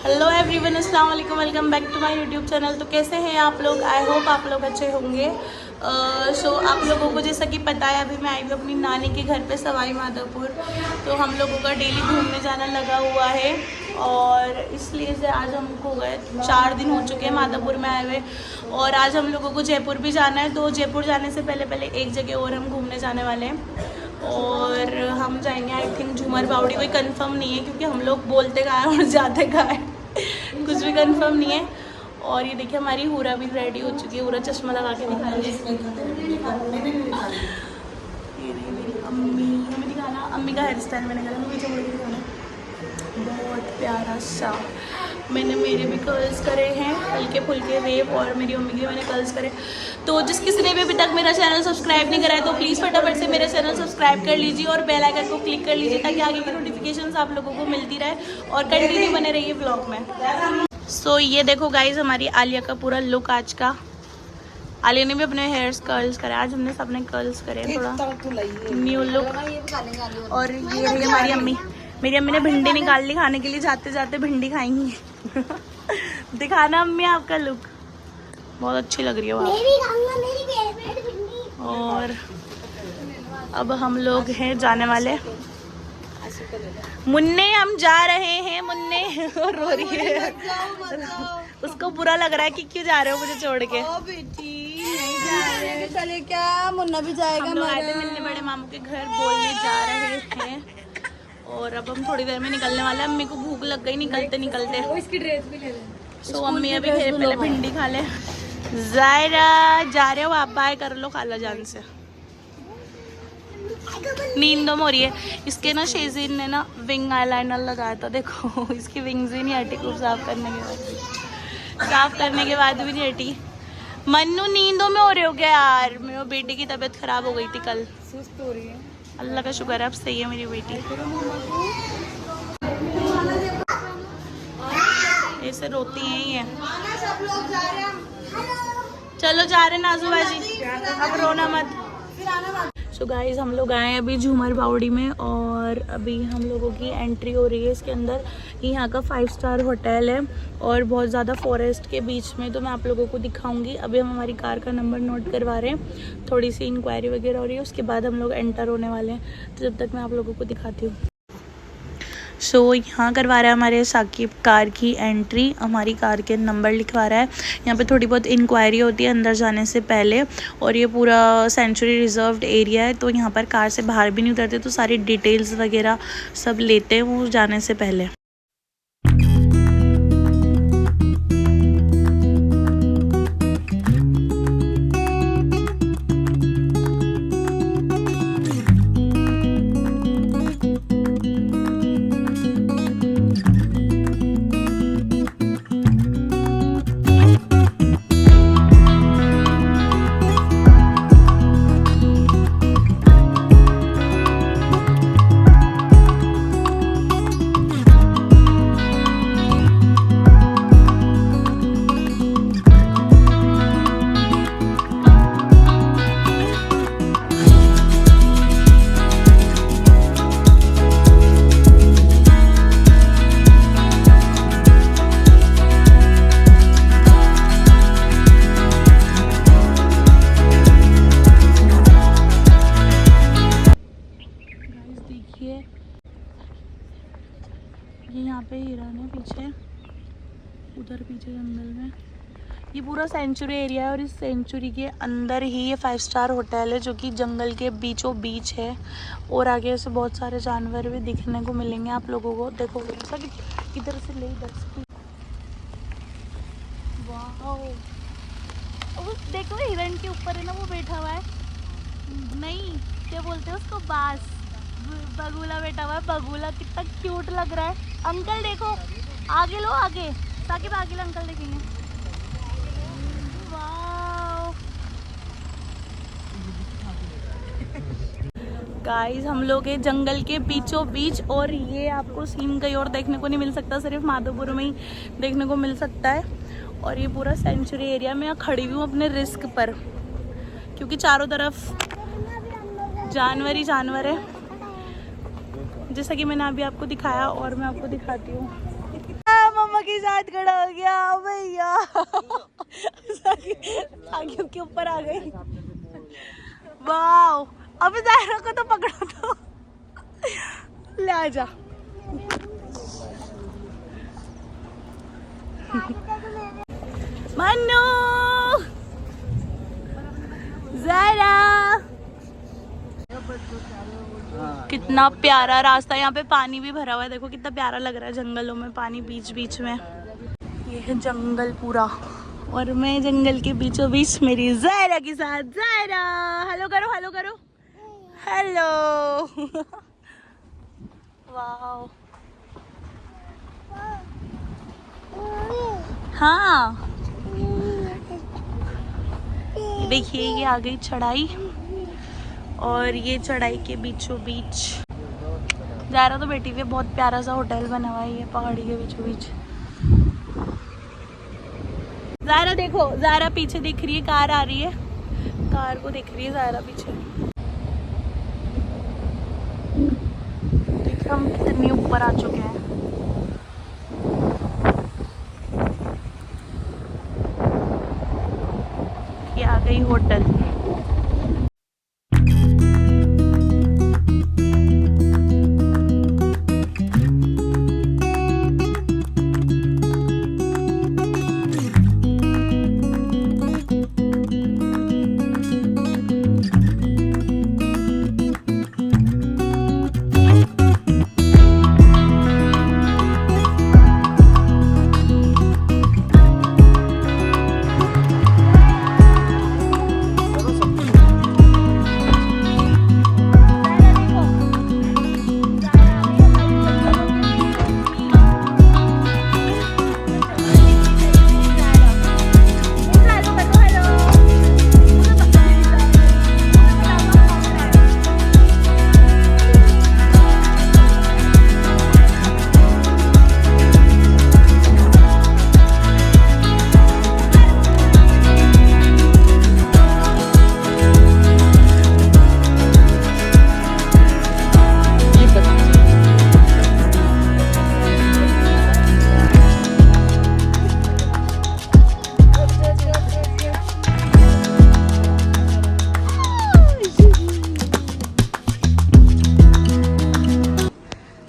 Hello everyone, अस्सलाम वालेकुम, welcome back to my YouTube channel. तो कैसे हैं आप लोग? आई होप आप लोग अच्छे होंगे। सो आप लोगों को जैसा कि पता है, अभी मैं आई हूँ अपनी नानी के घर पे सवाई माधोपुर। तो हम लोगों का डेली घूमने जाना लगा हुआ है और इसलिए से आज हमको गए 4 दिन हो चुके हैं माधोपुर में आए हुए। और आज हम लोगों को जयपुर भी जाना है। तो जयपुर जाने से पहले एक जगह और हम घूमने जाने वाले हैं और हम जाएंगे आई थिंक झूमर बावड़ी। कोई कंफर्म नहीं है क्योंकि हम लोग बोलते कहाँ हैं और जाते कहाँ हैं कुछ भी कंफर्म नहीं है। और ये देखिए हमारी हुरा भी रेडी हो चुकी है। हुरा चश्मा लगा के दिखा रही है। ये रही मेरी अम्मी, हमें दिखाना अम्मी का हेयर स्टाइल। मैंने कहा मुझे छोड़ के दिखाना, बहुत प्यारा सा। मैंने मेरे भी कर्ल्स करे हैं हल्के फुल्के वेव, और मेरी अम्मी के मैंने कर्ल्स करे। तो जिस किसी ने भी अभी तक मेरा चैनल सब्सक्राइब नहीं करा है तो प्लीज़ फटाफट से मेरा चैनल सब्सक्राइब कर लीजिए और बेल आइकन को क्लिक कर लीजिए ताकि आगे की नोटिफिकेशंस आप लोगों को मिलती रहे और कंटिन्यू बने रहिए ब्लॉग में। सो ये देखो गाइज, हमारी आलिया का पूरा लुक आज का। आलिया ने भी अपने हेयर्स कर्ल्स करे, आज हमने सबने कर्ल्स करे, थोड़ा न्यू लुक। और ये है हमारी अम्मी। मेरी अम्मी ने भिंडी निकाल ली खाने के लिए, जाते जाते भिंडी खाएंगी दिखाना अम्मी आपका लुक, बहुत अच्छी लग रही है आप। और अब हम लोग हैं जाने वाले। मुन्ने हम जा रहे हैं, मुन्ने और रो रही है। उसको बुरा लग रहा है कि क्यों जा रहे हो मुझे छोड़ के। ओ बेटी नहीं जा रहे, चले क्या मुन्ना भी जाएगा। हम लोग आए थे मिलने बड़े मामू के घर, बोलने जा रहे हैं और अब हम थोड़ी देर में निकलने वाले हैं। अम्मी को भूख लग गई निकलते निकलते। इसकी ड्रेस भी ले ले। सो अम्मी अभी पहले भिंडी खा ले। जायरा जा रहे हो आप? बाय कर लो खाला जान से। नींद हो रही है। इसके ना शेजीन ने ना विंग आईलाइनर लगाया था, देखो इसकी विंग्स ही नहीं हटी। खूब साफ करने के बाद भी नहीं हटी। मन्नू नींदों में हो रहे हो क्या यार? मेरी बेटी की तबीयत खराब हो गई थी कल, सुस्त हो रही है। अल्लाह का शुक्र है अब सही है मेरी बेटी। ऐसे रोती हैं ये। चलो जा रहे नाजू बाजी, अब रोना मत। सो गाइज हम लोग आए हैं अभी झूमर बावड़ी में और अभी हम लोगों की एंट्री हो रही है इसके अंदर। यहाँ का 5 स्टार होटल है और बहुत ज़्यादा फॉरेस्ट के बीच में। तो मैं आप लोगों को दिखाऊंगी। अभी हम हमारी कार का नंबर नोट करवा रहे हैं, थोड़ी सी इंक्वायरी वगैरह हो रही है, उसके बाद हम लोग एंटर होने वाले हैं। तो जब तक मैं आप लोगों को दिखाती हूँ। सो यहाँ करवा रहा है हमारे साकिब कार की एंट्री, हमारी कार के नंबर लिखवा रहा है। यहाँ पे थोड़ी बहुत इंक्वायरी होती है अंदर जाने से पहले। और ये पूरा सेंचुरी रिजर्व्ड एरिया है तो यहाँ पर कार से बाहर भी नहीं उतरते, तो सारी डिटेल्स वगैरह सब लेते हैं वो जाने से पहले। ये यहाँ पे हिरन है पीछे, उधर पीछे जंगल में। ये पूरा सेंचुरी एरिया है और इस सेंचुरी के अंदर ही ये 5 स्टार होटल है जो कि जंगल के बीचों बीच है। और आगे से बहुत सारे जानवर भी दिखने को मिलेंगे आप लोगों को। देखो इधर से ले इधर से। वाह, देखो हिरन के ऊपर है ना वो बैठा हुआ है, नहीं क्या बोलते हैं उसको, बास, बगुला बैठा हुआ है। बगुला कितना क्यूट लग रहा है। अंकल देखो, आगे लो, आगे साकिब आगे लो, अंकल देखेंगे। वाह गाइस, हम लोग हैं जंगल के बीचों बीच और ये आपको सीन कहीं और देखने को नहीं मिल सकता, सिर्फ माधोपुर में ही देखने को मिल सकता है। और ये पूरा सेंचुरी एरिया में खड़ी हुई हूँ अपने रिस्क पर क्योंकि चारों तरफ जानवर ही जानवर है, जैसा कि मैंने अभी आपको दिखाया और मैं आपको दिखाती हूँ। मम्मा के साथ खड़ा हो गया भैया। आगे के ऊपर आ गई। वाओ, अब जायरा को तो पकड़ो तो। ले आजा। मन्नू, जायरा, कितना प्यारा रास्ता। यहाँ पे पानी भी भरा हुआ है, देखो कितना प्यारा लग रहा है, जंगलों में पानी बीच बीच में। ये है जंगल पूरा और मैं जंगल के बीचों बीच मेरी जायरा के साथ। जायरा, हेलो करो, हेलो करो, हेलो। वाओ, हाँ देखिए ये आ गई चढ़ाई और ये चढ़ाई के बीचों बीच जायरा तो बैठी हुई है। बहुत प्यारा सा होटल बना हुआ है ये पहाड़ी के बीचों बीच। जायरा देखो, जायरा पीछे दिख रही है, कार आ रही है, कार को देख रही है जायरा पीछे। देखिए हम कितनी ऊपर आ चुके हैं। ये आ गई होटल।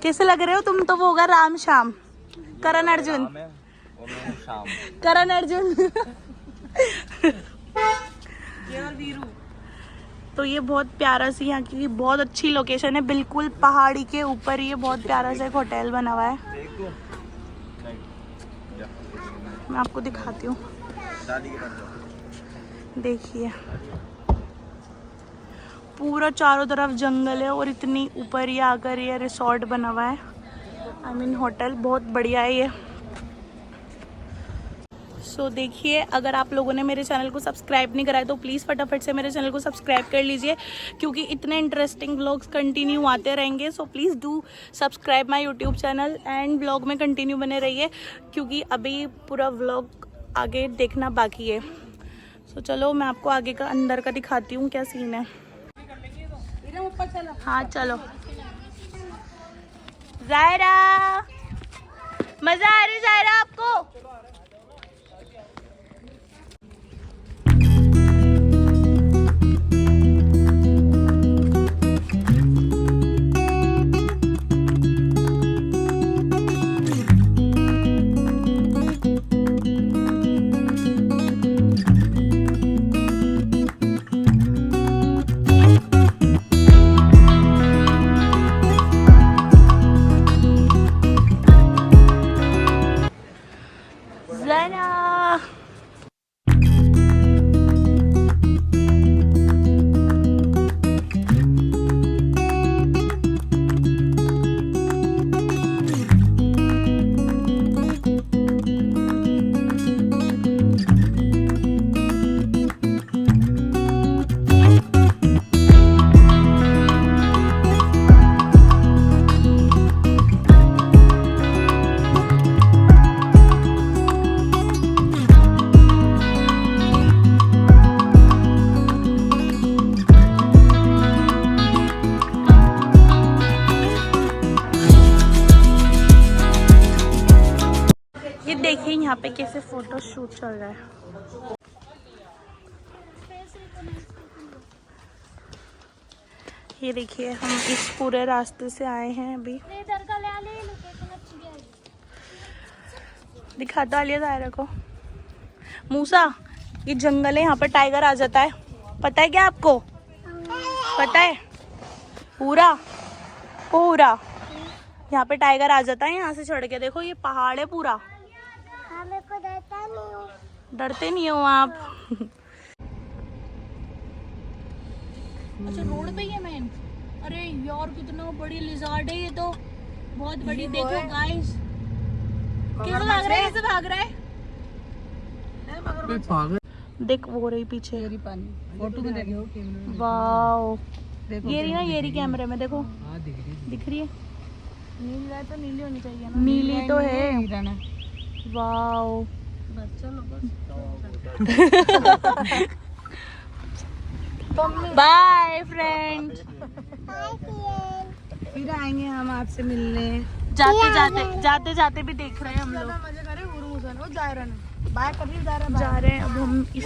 कैसे लग रहे हो तुम? तो वो होगा राम श्याम, करण अर्जुन, करण अर्जुन। तो ये बहुत प्यारा सी यहाँ की बहुत अच्छी लोकेशन है, बिल्कुल पहाड़ी के ऊपर ये बहुत प्यारा सा एक होटल बना हुआ है। मैं आपको दिखाती हूँ, देखिए पूरा चारों तरफ जंगल है और इतनी ऊपर ये आकर ये रिसोर्ट बना हुआ है, आई मीन होटल बहुत बढ़िया है ये। सो देखिए, अगर आप लोगों ने मेरे चैनल को सब्सक्राइब नहीं करा है तो प्लीज़ फटाफट से मेरे चैनल को सब्सक्राइब कर लीजिए, क्योंकि इतने इंटरेस्टिंग व्लॉग्स कंटिन्यू आते रहेंगे। So please do subscribe my YouTube channel and vlog में कंटिन्यू बने रहिए, क्योंकि अभी पूरा व्लॉग आगे देखना बाकी है। सो चलो मैं आपको आगे का अंदर का दिखाती हूँ क्या सीन है। हाँ चलो। जायरा, मजा आ रही है जायरा आपको? देखिए यहाँ पे कैसे फोटो शूट चल रहा है। ये देखिए हम इस पूरे रास्ते से आए हैं अभी। दिखाता लिया जायरा को। मूसा, ये जंगल है, यहाँ पर टाइगर आ जाता है, पता है क्या आपको? पता है? पूरा पूरा यहाँ पे टाइगर आ जाता है, यहाँ से चढ़ के देखो, ये पहाड़ है पूरा। मेरे को डरता नहीं हूँ। डरते नहीं हो आप? अच्छा रोड पे ही है मैन। अरे यार कितना बड़ी लिजार्ड है ये तो, बहुत बड़ी। देखो गाइस कैसा भाग रहा है, कैसे भाग रहा है। देख वो रही पीछे। फोटो में देखो। वाओ, ये रही ना, ये रही कैमरे में, देखो दिख रही है। नीली है तो नीली होनी चाहिए ना। नीली तो है। वाओ चलो बाय फ्रेंड। फिर आएंगे हम आपसे मिलने। जाते जाते भी देख रहे हैं हम लोग। मजे करे हुरमुसन वो जा रहे हैं। बाय कभी जा रहे जा रहे हैं अब हम इस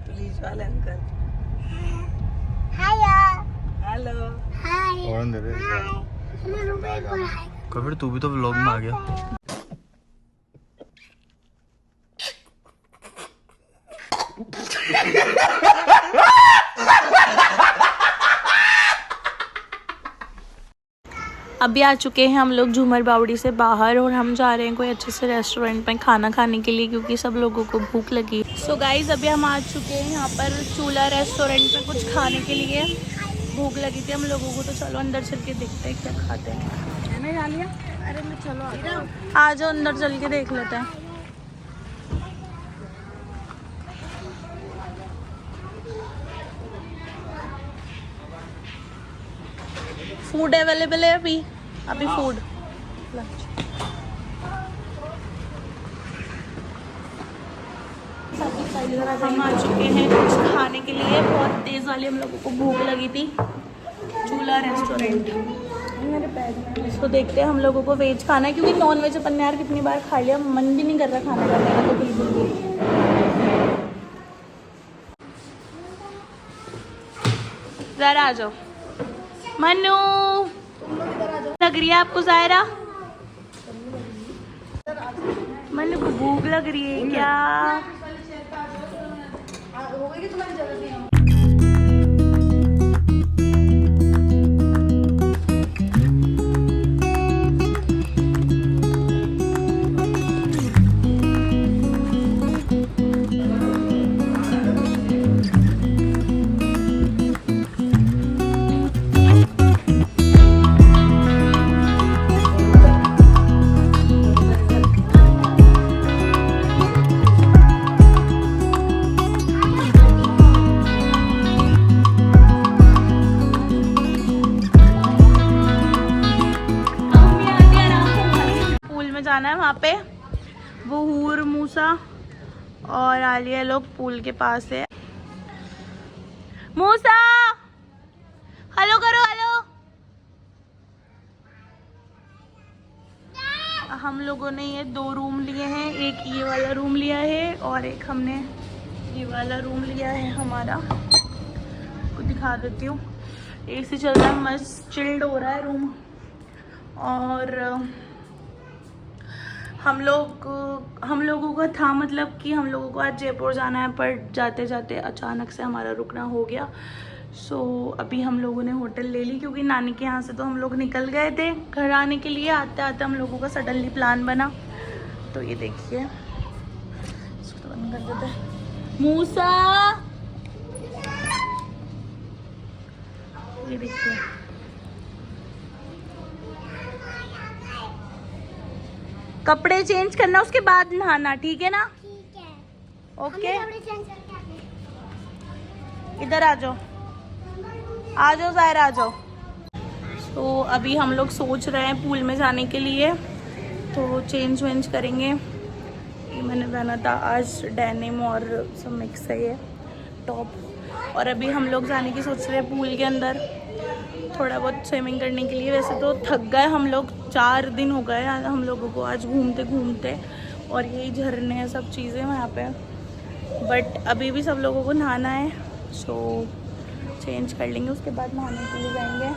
पुलिस वाले अंकल। हेलो फिर तू भी तो व्लॉग में आ गया। अभी आ चुके हैं हम लोग झूमर बावड़ी से बाहर और हम जा रहे हैं कोई अच्छे से रेस्टोरेंट में खाना खाने के लिए, क्योंकि सब लोगों को भूख लगी। सो गाइज अभी हम आ चुके हैं यहाँ पर चूल्हा रेस्टोरेंट में कुछ खाने के लिए। भूख लगी थी हम लोगों को, तो चलो अंदर चल के देखते हैं क्या खाते हैं। मैंने खा लिया। अरे मैं चलो आ जाओ अंदर चल के देख लेते हैं। फूड अवेलेबल है अभी फूड लंच। हम आ चुके हैं कुछ खाने के लिए, बहुत तेज वाली हम लोगों को भूख लगी थी। चूल्हा रेस्टोरेंट, मेरे बैग में। इसको देखते हैं, हम लोगों को वेज खाना है, क्योंकि नॉन वेज अपन ने यार कितनी बार खा लिया, मन भी नहीं कर रहा खाना खाने का तो बिल्कुल भी। जरा आ जाओ मनु, लग रही है आपको जायरा? मनु को भूख लग रही है क्या? जाना है वहाँ पे। वो हूर, मूसा और आलिया लोग पूल के पास है। मूसा हेलो करो, हेलो। हम लोगों ने ये 2 रूम लिए हैं, एक ये वाला रूम लिया है और एक हमने ये वाला रूम लिया है हमारा। को दिखा देती हूँ, एसी चल रहा है, मस्त चिल्ड हो रहा है रूम। और हम लोगों का था मतलब कि हम लोगों को आज जयपुर जाना है, पर जाते जाते अचानक से हमारा रुकना हो गया। सो अभी हम लोगों ने होटल ले ली, क्योंकि नानी के यहाँ से तो हम लोग निकल गए थे घर आने के लिए। आते आते हम लोगों का सडनली प्लान बना। तो ये देखिए, इसको तो बंद कर देते हैं। मूसा ये देखिए, कपड़े चेंज करना, उसके बाद नहाना, ठीक है ना? ठीक है। ओके, कपड़े चेंज करके आते हैं। इधर आ जाओ, आ जाओ ज़ायरा, आ जाओ। तो अभी हम लोग सोच रहे हैं पूल में जाने के लिए, तो चेंज वेंज करेंगे। ये मैंने पहना था आज डेनिम और सब मिक्स है ये टॉप। और अभी हम लोग जाने की सोच रहे हैं पूल के अंदर। थोड़ा बहुत स्विमिंग करने के लिए। वैसे तो थक गए हम लोग, 4 दिन हो गए हम लोगों को आज घूमते घूमते, और यही झरने हैं सब चीज़ें वहाँ पे। बट अभी भी सब लोगों को नहाना है, सो चेंज कर लेंगे, उसके बाद नहाने के लिए जाएंगे।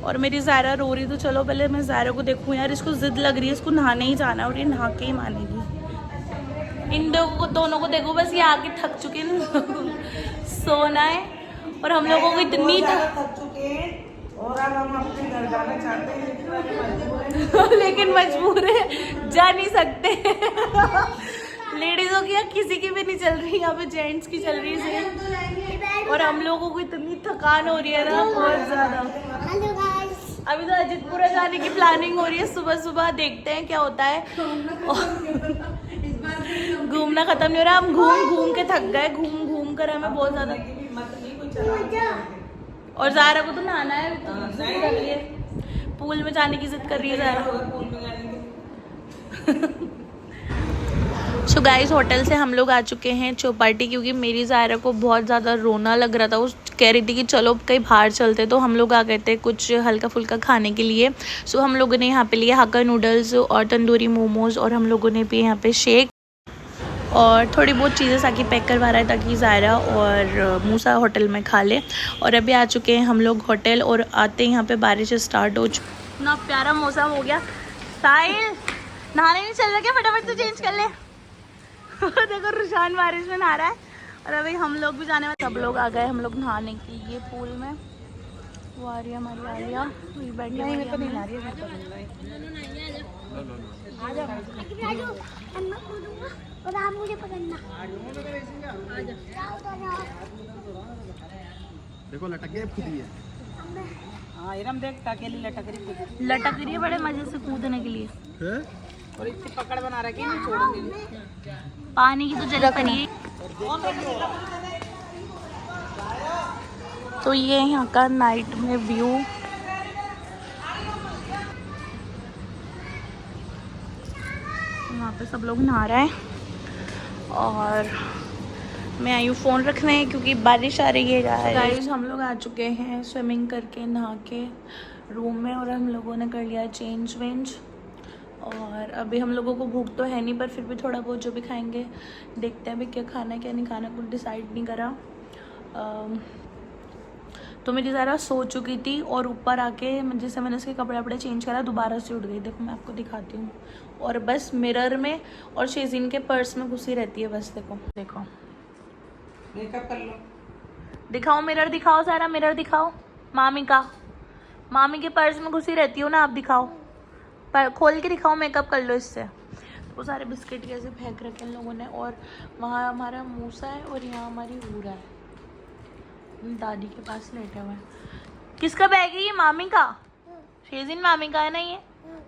और मेरी ज़ायरा रो रही, तो चलो पहले मैं ज़ायरा को देखूँ यार, इसको ज़िद लग रही है, इसको नहाने ही जाना है और ये नहा के ही मानेगी। इन दोनों को देखो, बस ये आके थक चुके हैं, सोना है। और हम लोगों को इतनी थक चुके हैं और अब हम अपने घर जाना चाहते हैं, लेकिन मजबूर है, जा नहीं सकते। लेडीजों की या किसी की भी नहीं चल रही, यहाँ पे जेंट्स की चल रही है। और हम लोगों को इतनी थकान हो रही है ना, बहुत ज्यादा। अभी तो अजितपुरा जाने की प्लानिंग हो रही है, सुबह सुबह देखते हैं क्या होता है। घूमना खत्म नहीं हो रहा, हम घूम घूम के थक गए, घूम घूम कर हमें बहुत ज्यादा। और ज़ायरा को तो नहाना है, तो जिद कर रही है, पूल में जाने की जिद कर रही है ज़ायरा। सो गाइस, होटल से हम लोग आ चुके हैं चौपाटी, क्योंकि मेरी ज़ायरा को बहुत ज़्यादा रोना लग रहा था। वो कह रही थी कि चलो कहीं बाहर चलते, तो हम लोग आ गए थे कुछ हल्का फुल्का खाने के लिए। सो हम लोगों ने यहाँ पे लिए हाक्का नूडल्स और तंदूरी मोमोज़, और हम लोगों ने पिए यहाँ पे शेक और थोड़ी बहुत चीज़ें साकी पैक करवा रहा है ताकि ज़ायरा और मूसा होटल में खा ले। और अभी आ चुके हैं हम लोग होटल, और आते ही यहाँ पे बारिश स्टार्ट हो चुकी। इतना प्यारा मौसम हो गया। साहिल नहाने नहीं चल रहा क्या? फटाफट से चेंज कर ले। देखो रुशान बारिश में नहा रहा है, और अभी हम लोग भी जाने वाले। सब लोग आ गए हम लोग नहाने के लिए पूल में। वो आ रही है हमारी आलिया, बैठी है। मुझे पकड़ना। देखो लटक गई, खुदी है। हाँ इरम देख, अकेली लटक रही है बड़े मजे से कूदने के लिए। है? और इतनी पकड़ बना रखी, नहीं छोड़ूंगी। पानी की तो जरूरत नहीं है। तो ये यहाँ का नाइट में व्यू। यहाँ पे सब लोग नहा रहे हैं, और मैं आई हूँ फ़ोन रखने क्योंकि बारिश आ रही है। गाइस, हम लोग आ चुके हैं स्विमिंग करके नहा के रूम में, और हम लोगों ने कर लिया चेंज वेंज। और अभी हम लोगों को भूख तो है नहीं, पर फिर भी थोड़ा बहुत जो भी खाएंगे देखते हैं अभी क्या खाना है क्या नहीं खाना, कुछ डिसाइड नहीं करा। तो मेरी ज़रा सो चुकी थी, और ऊपर आके जैसे मैंने उसके कपड़े वपड़े चेंज करा, दोबारा से उठ गई। देखो मैं आपको दिखाती हूँ। और बस मिरर में और शेज़िन के पर्स में घुसी रहती है बस। देखो देखो, मेकअप कर लो। दिखाओ मिरर, दिखाओ सारा मिरर दिखाओ। मामी का, मामी के पर्स में घुसी रहती हो ना, आप दिखाओ, पर खोल के दिखाओ, मेकअप कर लो इससे। वो सारे बिस्किट कैसे फेंक रखे इन लोगों ने। और वहाँ हमारा मूसा है, और यहाँ हमारी हूरा है, दादी के पास लेटे हुए हैं। किसका बैग है ये? मामी का। शेज़िन मामी का है ना ये?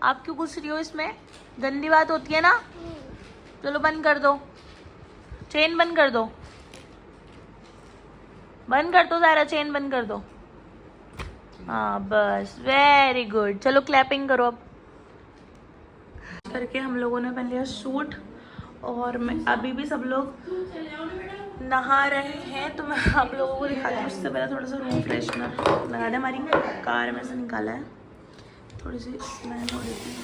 आप क्यों घुस रही हो इसमें? गंदी बात होती है ना। चलो बंद कर दो, चेन बंद कर दो, बंद कर दो ज़रा, चेन बंद कर दो। हाँ बस, वेरी गुड। चलो क्लैपिंग करो अब। करके हम लोगों ने पहन लिया सूट, और मैं अभी भी सब लोग नहा रहे हैं, तो मैं आप लोगों को दिखाती हूँ। उससे पहले थोड़ा सा रूम फ्रेशनर लगा दे। हमारी कार में से निकाला है, थोड़ी सी स्मेल हो रही थी।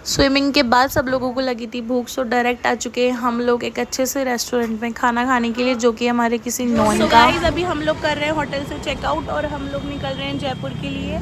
स्विमिंग के बाद सब लोगों को लगी थी भूख, सो डायरेक्ट आ चुके हैं हम लोग एक अच्छे से रेस्टोरेंट में खाना खाने के लिए, जो कि हमारे किसी नॉन का। गाइस, अभी हम लोग कर रहे हैं होटल से चेकआउट, और हम लोग निकल रहे हैं जयपुर के लिए।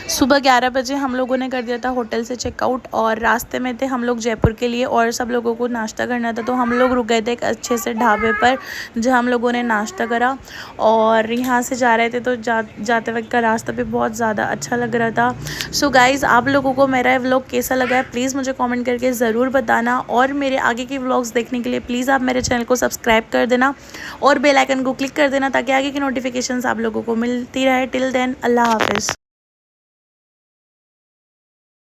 सुबह 11 बजे हम लोगों ने कर दिया था होटल से चेकआउट, और रास्ते में थे हम लोग जयपुर के लिए, और सब लोगों को नाश्ता करना था। तो हम लोग रुक गए थे एक अच्छे से ढाबे पर, जहाँ हम लोगों ने नाश्ता करा। और यहाँ से जा रहे थे, तो जाते वक्त का रास्ता भी बहुत ज़्यादा अच्छा लग रहा था। सो गाइज़, आप लोगों को मेरा व्लॉग कैसा लगा है प्लीज़ मुझे कमेंट करके ज़रूर बताना, और मेरे आगे के व्लॉग्स देखने के लिए प्लीज़ आप मेरे चैनल को सब्सक्राइब कर देना, और बेल आइकन को क्लिक कर देना, ताकि आगे की नोटिफिकेशंस आप लोगों को मिलती रहे। टिल देन, अल्लाह हाफिज़।